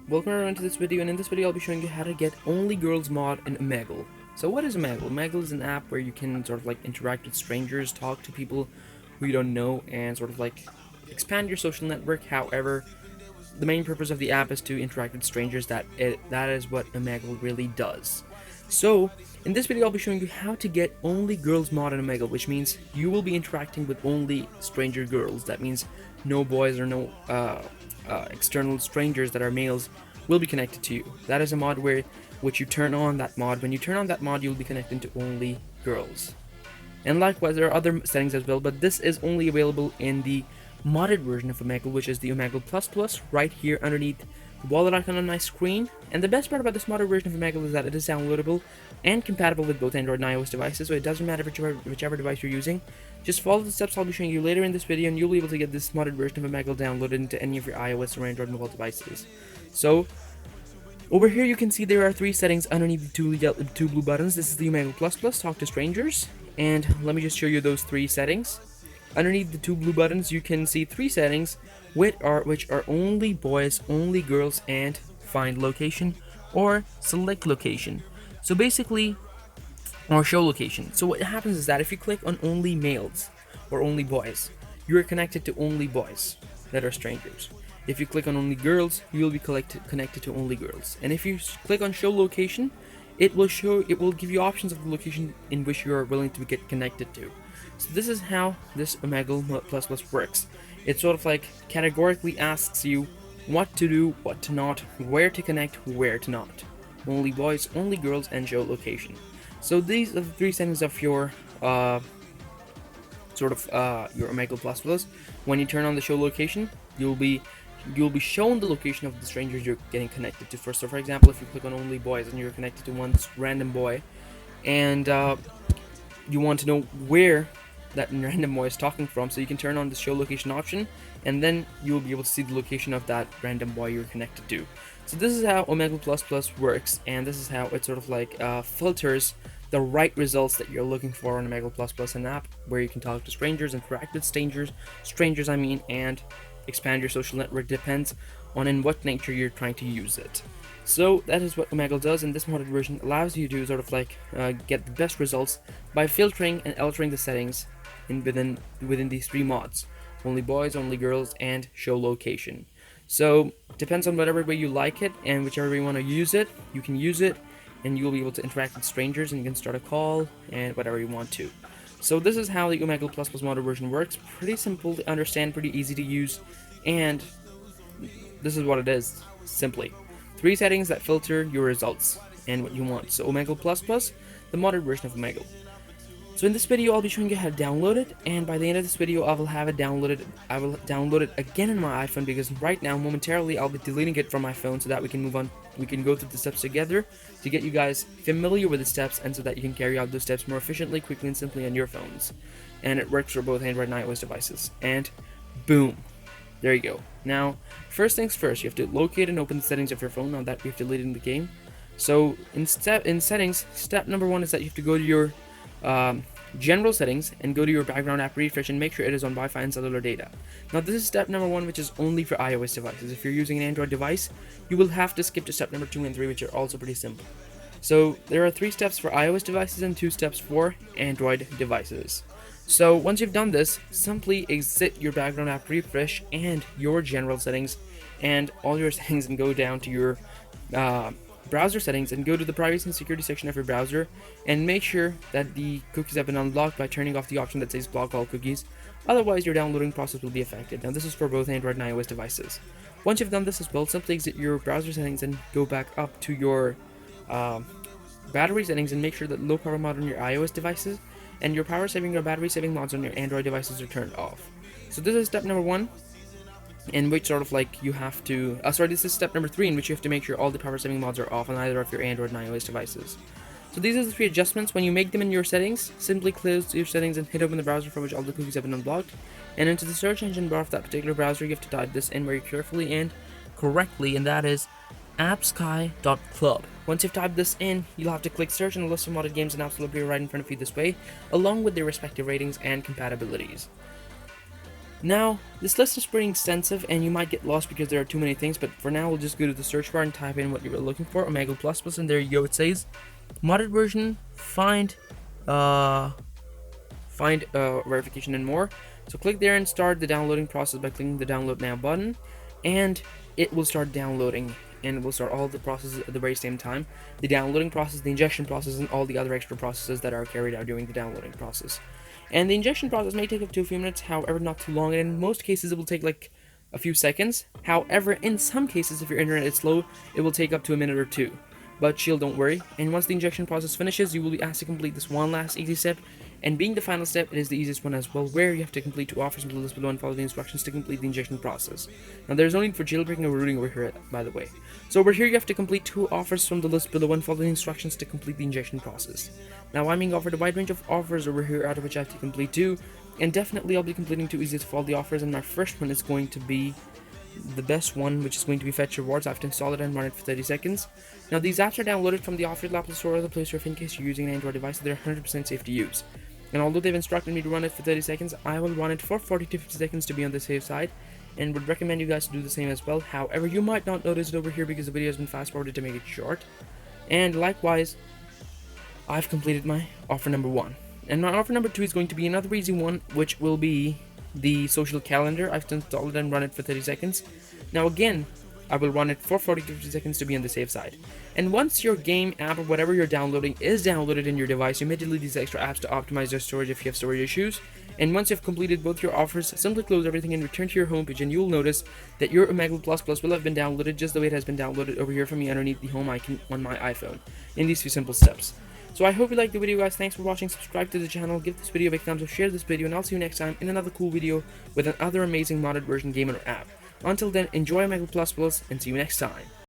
Welcome everyone to this video, and in this video I'll be showing you how to get Only Girls mod in Omegle. So what is Omegle? Omegle is an app where you can sort of like interact with strangers, talk to people who you don't know, and sort of like expand your social network. However, the main purpose of the app is to interact with strangers. That is what Omegle really does. So in this video I'll be showing you how to get Only Girls mod in Omegle, which means you will be interacting with only stranger girls. That means no boys or no external strangers that are males will be connected to you. That is a mod where which you turn on that mod. When you turn on that mod, you'll be connected to only girls. And likewise, there are other settings as well, but this is only available in the modded version of Omegle, which is the Omegle Plus Plus, right here underneath the wallet icon on my screen. And the best part about this modded version of Omegle is that it is downloadable and compatible with both Android and iOS devices, so it doesn't matter whichever device you're using. Just follow the steps I'll be showing you later in this video, and you'll be able to get this modded version of Omegle downloaded into any of your iOS or Android mobile devices. So, over here you can see there are three settings underneath the two blue buttons. This is the Omegle Plus Plus, Talk to Strangers, and let me just show you those three settings. Underneath the two blue buttons you can see three settings which are only boys, only girls, and find location or select location. So basically, or show location. So what happens is that if you click on only males or only boys, you are connected to only boys that are strangers. If you click on only girls, you will be connected to only girls. And if you click on show location, it will give you options of the location in which you are willing to get connected to. So this is how this Omegle Plus Plus works. It sort of like categorically asks you what to do, what to not, where to connect, where to not. Only boys, only girls, and show location. So these are the three settings of your your Omegle Plus Plus. When you turn on the show location, you'll be shown the location of the strangers you're getting connected to first. So for example, if you click on only boys and you're connected to one random boy, and you want to know where that random boy is talking from, so you can turn on the show location option, and then you will be able to see the location of that random boy you're connected to. So this is how Omegle Plus Plus works, and this is how it sort of like filters the right results that you're looking for on Omegle Plus Plus, an app where you can talk to strangers, interact with strangers I mean, and expand your social network. Depends on in what nature you're trying to use it. So that is what Omegle does, and this modded version allows you to sort of like get the best results by filtering and altering the settings within these three mods: only boys, only girls, and show location. So depends on whatever way you like it, and whichever way you want to use it, you can use it, and you'll be able to interact with strangers, and you can start a call and whatever you want to. So this is how the Omegle Plus Plus modded version works. Pretty simple to understand, pretty easy to use, and this is what it is, simply. Three settings that filter your results and what you want. So Omegle Plus Plus, the modded version of Omegle. So in this video I'll be showing you how to download it, and by the end of this video I will have it downloaded. I will download it again on my iPhone, because right now momentarily I'll be deleting it from my phone so that we can move on. We can go through the steps together to get you guys familiar with the steps, and so that you can carry out those steps more efficiently, quickly, and simply on your phones. And it works for both Android and iOS devices. And boom, there you go. Now, first things first, you have to locate and open the settings of your phone. Now that we have deleted the game. So in settings, step number one is that you have to go to your general settings and go to your background app refresh and make sure it is on Wi-Fi and cellular data. Now this is step number one, which is only for iOS devices. If you're using an Android device, you will have to skip to step number 2 and 3, which are also pretty simple. So there are 3 steps for iOS devices and 2 steps for Android devices. So once you've done this, simply exit your background app refresh and your general settings and all your settings, and go down to your browser settings and go to the privacy and security section of your browser, and make sure that the cookies have been unlocked by turning off the option that says block all cookies. Otherwise your downloading process will be affected. Now this is for both Android and iOS devices. Once you've done this as well, simply exit your browser settings and go back up to your battery settings and make sure that low power mode on your iOS devices and your power saving or battery saving mods on your Android devices are turned off. So this is step number 1, in which sort of like you have to this is step number 3, in which you have to make sure all the power saving mods are off on either of your Android and iOS devices. So these are the 3 adjustments. When you make them in your settings, simply close your settings and hit open the browser from which all the cookies have been unblocked, and into the search engine bar of that particular browser you have to type this in very carefully and correctly, and that is appsky.club. Once you've typed this in, you'll have to click search, and a list of modded games and apps will appear right in front of you this way, along with their respective ratings and compatibilities. Now, this list is pretty extensive and you might get lost because there are too many things, but for now we'll just go to the search bar and type in what you're looking for, Omegle++, and there you go, it says modded version, find verification and more. So click there and start the downloading process by clicking the download now button, and it will start downloading, and it will start all the processes at the very same time: the downloading process, the injection process, and all the other extra processes that are carried out during the downloading process. And the injection process may take up to a few minutes, however not too long, and in most cases it will take like a few seconds. However, in some cases, if your internet is slow, it will take up to a minute or two. But chill, don't worry. And once the injection process finishes, you will be asked to complete this one last easy step. And being the final step, it is the easiest one as well, where you have to complete 2 offers from the list below and follow the instructions to complete the injection process. Now, there's no need for jailbreaking or rooting over here, by the way. So over here, you have to complete 2 offers from the list below and follow the instructions to complete the injection process. Now, I'm being offered a wide range of offers over here, out of which I have to complete 2. And definitely, I'll be completing 2 easiest of all the offers, and my first one is going to be the best one, which is going to be Fetch Rewards. I have to install it and run it for 30 seconds. Now, these apps are downloaded from the official Apple Store or the Play Store in case you're using an Android device, so they're 100% safe to use. And although they've instructed me to run it for 30 seconds, I will run it for 40 to 50 seconds to be on the safe side, and would recommend you guys to do the same as well. However, you might not notice it over here because the video has been fast forwarded to make it short. And likewise, I've completed my offer number 1. And my offer number 2 is going to be another easy one, which will be the social calendar. I've installed it and run it for 30 seconds. Now again, I will run it for 40 to 50 seconds to be on the safe side. And once your game, app, or whatever you're downloading is downloaded in your device, you may delete these extra apps to optimize your storage if you have storage issues. And once you've completed both your offers, simply close everything and return to your homepage, and you'll notice that your Omegle++ will have been downloaded just the way it has been downloaded over here for me underneath the home icon on my iPhone, in these few simple steps. So I hope you liked the video, guys. Thanks for watching. Subscribe to the channel, give this video a big thumbs up, share this video, and I'll see you next time in another cool video with another amazing modded version game or app. Until then, enjoy Omegle++, and see you next time.